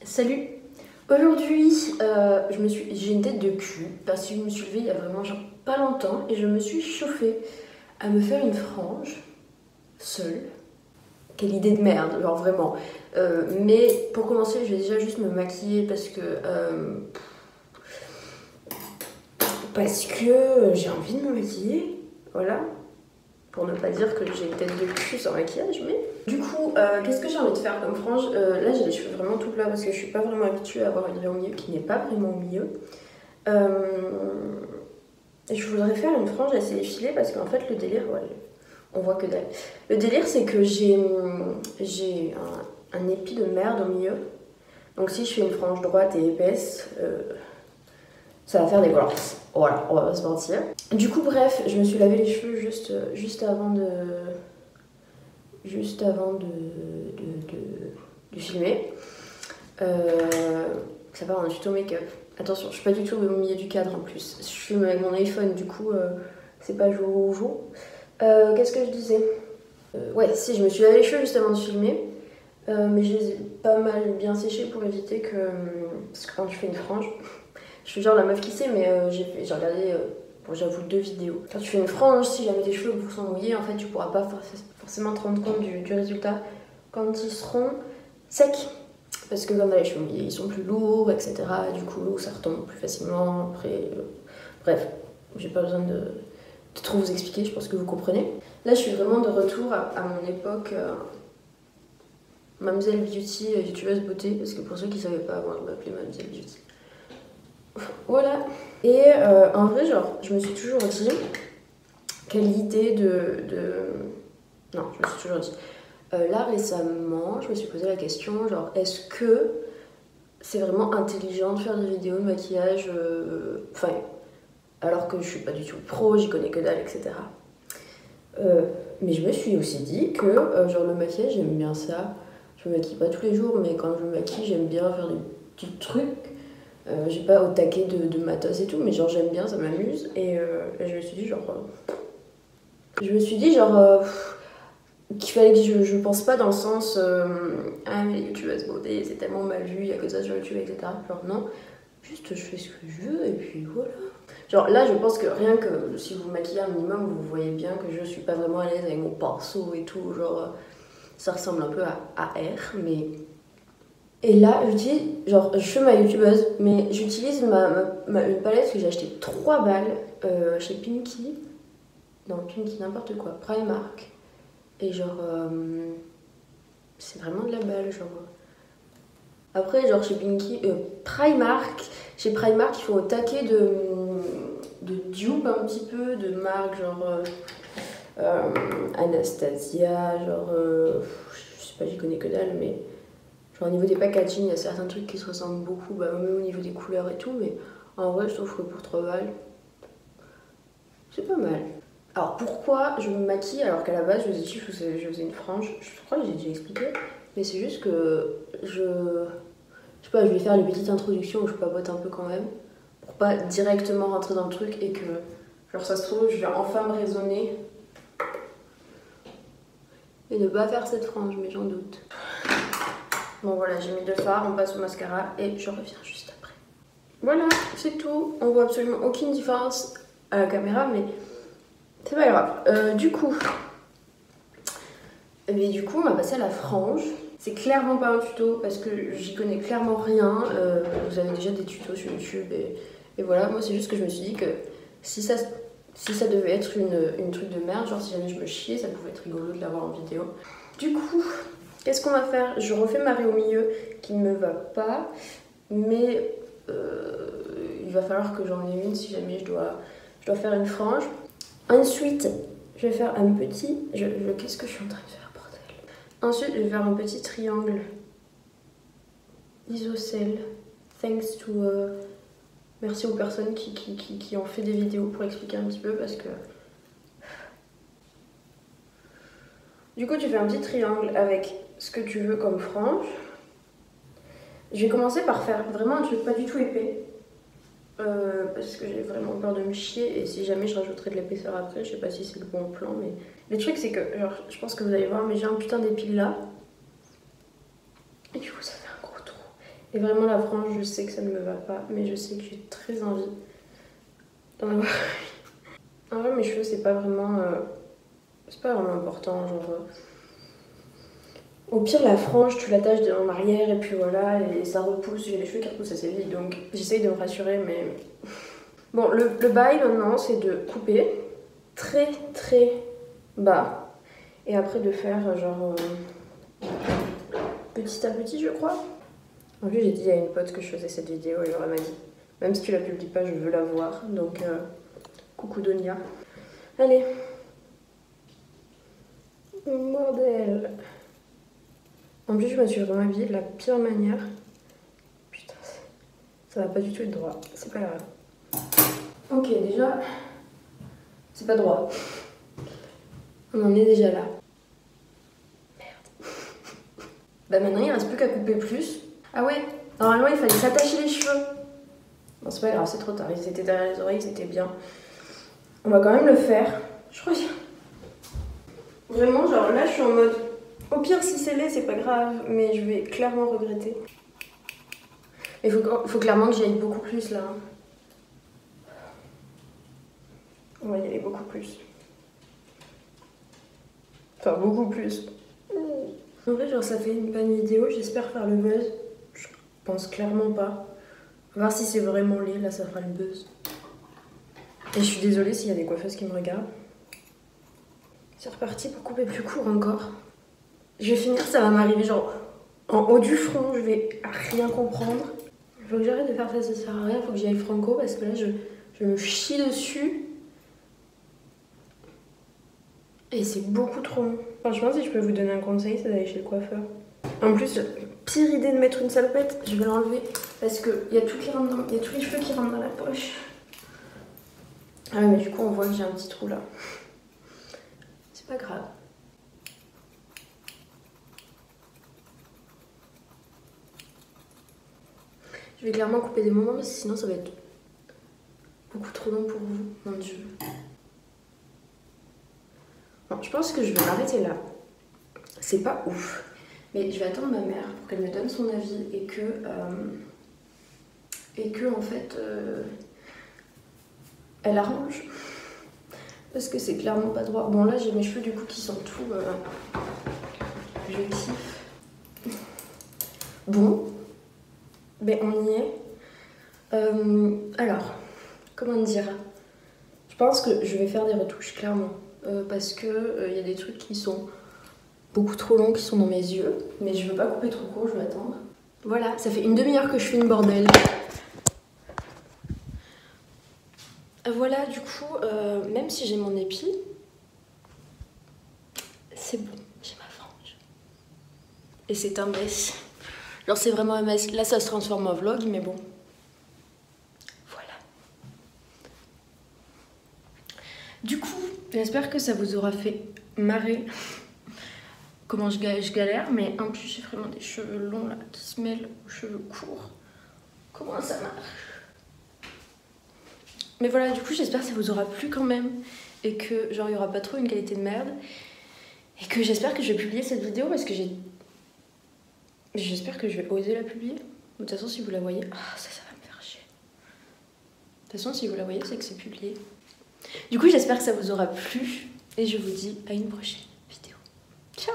Salut. Aujourd'hui, j'ai une tête de cul parce que je me suis levée il y a vraiment genre pas longtemps et je me suis chauffée à me faire une frange seule. Quelle idée de merde, genre vraiment. Mais pour commencer, je vais déjà juste me maquiller parce que j'ai envie de me maquiller, voilà. Pour ne pas dire que j'ai une tête de cul sans maquillage, mais... Du coup, qu'est-ce que j'ai envie de faire comme frange? Là, j'ai les cheveux vraiment tout plats parce que je suis pas vraiment habituée à avoir une raie au milieu qui n'est pas vraiment au milieu. Je voudrais faire une frange assez effilée parce qu'en fait, le délire, ouais, on voit que dalle. Le délire, c'est que j'ai un épi de merde au milieu. Donc si je fais une frange droite et épaisse, ça va faire des gloss. Voilà, on va pas se mentir. Du coup, bref, je me suis lavé les cheveux juste avant de filmer. Ça part en tuto make-up. Attention, je suis pas du tout au milieu du cadre en plus. Je filme avec mon iPhone, du coup, c'est pas jour au jour. Qu'est-ce que je disais? Ouais, si, je me suis lavé les cheveux juste avant de filmer. Mais je les ai pas mal bien séchés pour éviter que... Parce que quand je fais une frange, je suis genre la meuf qui sait, mais j'ai regardé, bon, j'avoue, 2 vidéos. Quand tu fais une frange, si jamais tes cheveux sont mouillés, en fait, tu pourras pas forcément te rendre compte du résultat quand ils seront secs. Parce que comme les cheveux mouillés, ils sont plus lourds, etc. Du coup, ça retombe plus facilement. Après, bref, j'ai pas besoin de trop vous expliquer, je pense que vous comprenez. Là, je suis vraiment de retour à mon époque... Mademoiselle Beauty, youtubeuse beauté, parce que pour ceux qui ne savaient pas, avant je m'appelais Mademoiselle Beauty. Voilà. Et en vrai, genre, je me suis toujours dit, quelle idée Non, je me suis toujours dit. Là, récemment, je me suis posé la question, genre, est-ce que c'est vraiment intelligent de faire des vidéos de maquillage, enfin, alors que je suis pas du tout pro, j'y connais que dalle, etc. Mais je me suis aussi dit que, genre, le maquillage, j'aime bien ça. Je me maquille pas tous les jours, mais quand je me maquille, j'aime bien faire des petits trucs. J'ai pas au taquet de matos et tout, mais genre j'aime bien, ça m'amuse. Et je me suis dit qu'il fallait que je pense pas dans le sens ah mais les youtubeuses beauté, c'est tellement mal vu, il y a que ça sur YouTube, etc. Genre non, juste je fais ce que je veux et puis voilà. Genre là, je pense que rien que si vous maquillez un minimum, vous voyez bien que je suis pas vraiment à l'aise avec mon pinceau et tout, genre... Ça ressemble un peu à R, mais... Et là, je dis, genre, je fais ma youtubeuse, mais j'utilise une palette que j'ai achetée 3 balles chez Pinky. Non, Pinky, n'importe quoi, Primark. Et genre, c'est vraiment de la balle, genre. Après, genre, chez Pinky, chez Primark, ils font au taquet de dupe un petit peu, de marques, genre... Anastasia, genre... je sais pas, j'y connais que dalle, mais... Genre au niveau des packaging, il y a certains trucs qui se ressemblent beaucoup, bah, même au niveau des couleurs et tout, mais en vrai, je trouve que pour 3 balles, c'est pas mal. Alors pourquoi je me maquille alors qu'à la base, je vous ai dit que je faisais une frange? Je crois que j'ai déjà expliqué, mais c'est juste que je sais pas, je vais faire les petites introductions où je papote un peu quand même, pour pas directement rentrer dans le truc et que, genre ça se trouve, je vais enfin me raisonner et ne pas faire cette frange, mais j'en doute. Bon voilà, j'ai mis le fard, on passe au mascara et je reviens juste après. Voilà, c'est tout. On voit absolument aucune différence à la caméra, mais c'est pas grave. Du coup, on va passer à la frange. C'est clairement pas un tuto parce que j'y connais clairement rien. Vous avez déjà des tutos sur YouTube et voilà. Moi, c'est juste que je me suis dit que si ça devait être une truc de merde, genre si jamais je me chiais, ça pouvait être rigolo de l'avoir en vidéo. Du coup, qu'est-ce qu'on va faire? Je refais ma raie au milieu qui ne me va pas, mais il va falloir que j'en ai une si jamais je dois faire une frange. Ensuite, je vais faire un petit... Qu'est-ce que je suis en train de faire, bordel? Ensuite, je vais faire un petit triangle isocèle. Thanks to... merci aux personnes qui ont fait des vidéos pour expliquer un petit peu parce que... Du coup, tu fais un petit triangle avec ce que tu veux comme frange. Je vais commencer par faire vraiment un truc pas du tout épais. Parce que j'ai vraiment peur de me chier et si jamais je rajouterai de l'épaisseur après, je sais pas si c'est le bon plan, mais... Le truc c'est que, genre, je pense que vous allez voir, mais j'ai un putain d'épile là. Et du coup ça fait un gros trou. Et vraiment la frange, je sais que ça ne me va pas, mais je sais que j'ai très envie d'en avoir. En vrai, mes cheveux, c'est pas vraiment important, genre... Au pire, la frange, tu l'attaches en arrière et puis voilà, et ça repousse. J'ai les cheveux qui repoussent assez vite, donc j'essaye de me rassurer, mais... Bon, le bail maintenant, c'est de couper très très bas, et après de faire genre petit à petit, je crois. En plus, j'ai dit à une pote que je faisais cette vidéo et elle m'a dit, même si tu la publies pas, je veux la voir, donc coucou Donia. Allez. Bordel. En plus, je me suis vraiment habillée de la pire manière. Putain, ça va pas du tout être droit. C'est pas grave. Ok, déjà, c'est pas droit. On en est déjà là. Merde. Bah maintenant, il reste plus qu'à couper plus. Ah ouais, normalement, il fallait s'attacher les cheveux. Bon, c'est pas grave, c'est trop tard. Ils étaient derrière les oreilles, c'était bien. On va quand même le faire. Je crois que... Vraiment, genre là, je suis en mode... Au pire, si c'est laid, c'est pas grave, mais je vais clairement regretter. Il faut clairement que j'y aille beaucoup plus, là. On va y aller beaucoup plus. Enfin, beaucoup plus. En vrai, genre, ça fait une bonne vidéo. J'espère faire le buzz. Je pense clairement pas. On va voir si c'est vraiment laid. Là, ça fera le buzz. Et je suis désolée s'il y a des coiffeuses qui me regardent. C'est reparti pour couper plus court encore. Je vais finir, ça va m'arriver genre en haut du front. Je vais rien comprendre. Il faut que j'arrête de faire ça, ça sert à rien. Il faut que j'y aille franco parce que là, je me chie dessus. Et c'est beaucoup trop long. Franchement, si je peux vous donner un conseil, c'est d'aller chez le coiffeur. En plus, pire idée de mettre une salpette, je vais l'enlever parce qu'il y a tout qui rentre il y a tous les cheveux qui rentrent dans la poche. Ah ouais, mais du coup, on voit que j'ai un petit trou là. C'est pas grave. Je vais clairement couper des moments parce que sinon ça va être beaucoup trop long pour vous, mon dieu. Bon, je pense que je vais m'arrêter là. C'est pas ouf. Mais je vais attendre ma mère pour qu'elle me donne son avis et que en fait, elle arrange. Parce que c'est clairement pas droit. Bon, là, j'ai mes cheveux du coup qui sont tout... je kiffe. Bon. Ben, on y est. Alors, comment dire? Je pense que je vais faire des retouches, clairement. Parce que y a des trucs qui sont beaucoup trop longs, qui sont dans mes yeux. Mais je veux pas couper trop court, je vais attendre. Voilà, ça fait une demi-heure que je filme, bordel. Voilà, du coup, même si j'ai mon épi, c'est bon, j'ai ma frange. Et c'est un mess. Genre, c'est vraiment un mess. Là, ça se transforme en vlog, mais bon. Voilà. Du coup, j'espère que ça vous aura fait marrer comment je galère, mais en plus, j'ai vraiment des cheveux longs là qui se mêlent aux cheveux courts. Comment ça marche? Mais voilà, du coup, j'espère que ça vous aura plu quand même et que, genre, il n'y aura pas trop une qualité de merde. Et que j'espère que je vais publier cette vidéo parce que j'espère que je vais oser la publier. De toute façon, si vous la voyez... Ah, ça va me faire chier. De toute façon, si vous la voyez, c'est que c'est publié. Du coup, j'espère que ça vous aura plu. Et je vous dis à une prochaine vidéo. Ciao!